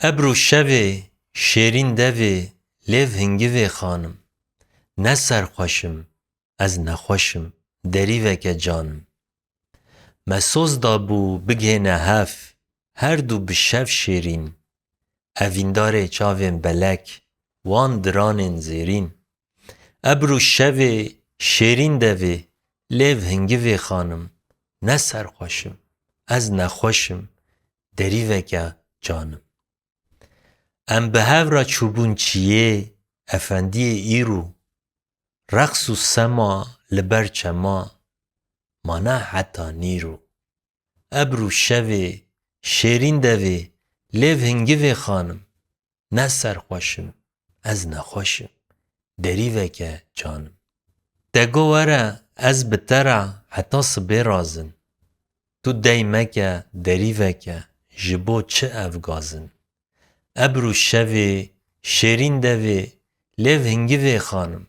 ابرو شوی شیرین دوی لیو هنگی خانم نه سرخوشم از نخوشم دریوه که جانم مسوز دابو بگه نه هف هر دو بشف شیرین اویندار چاوین بلک وان درانین زیرین ابرو شوی شیرین دوی لیو هنگی خانم نه سرخوشم از نخوشم دریوه که جانم ام به هورا چوبون چیه افندی ایرو رقص و سما لبر چما مانا حتا نیرو ابرو شوی شیرین دوی لیو هنگی خانم نه سرخوشم از نخوشم دریوه که جانم دگو وره از بتره حتا سبه رازن تو دیمه که دریوه که جبو چه افگازن ابرو شوی شیرین دوی لیو هنگی خانم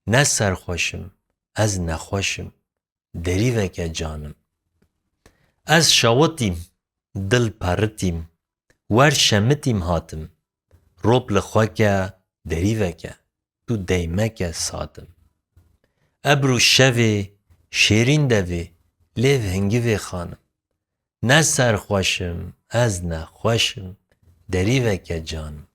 نه سرخوشم از نخوشم دریوه که جانم از شاوتیم دل پرتیم ور شمتیم هاتم روب لخوا که دریوه که تو دیمه که ساتم ابرو شوی شیرین دوی لیو هنگی خانم نه سرخوشم از نخوشم دریوه که جانم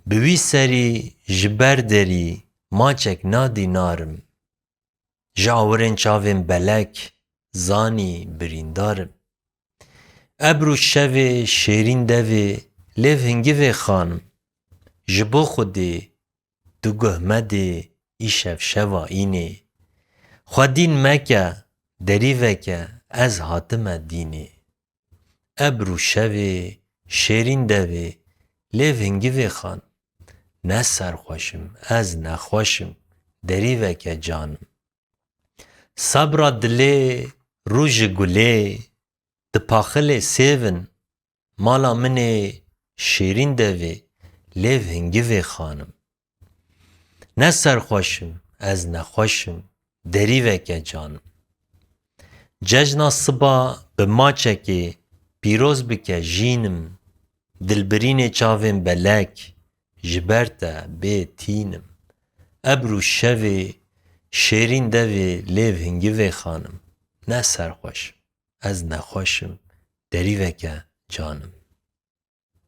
بوی سری جبر دری ماچک نادی نارم جاورن چاوین بلک زانی بریندارم ابرو شوی شیرین دوی لیو هنگی خانم جبو خودی دو گهمده ای شف شوا اینه خودین مکه دریوه که از حاتم دینه ابرو شوی شیرین دوی لیو هنگی خانم نه سرخوشم از نخوشم دریوه که جانم صبر دلی روژ گلی دپاخل سیون مالا من شیرین دوی لیو هنگی خانم نه سرخوشم از نخوشم دریوه که جانم ججنا صبا به ماچکی پیروز بکه جینم دلبرین چاوین بلک جبرتا به تینم ابرو شوی شیرین دوی لیو هنگی خانم نه سرخوشم از نخوشم دریوه که جانم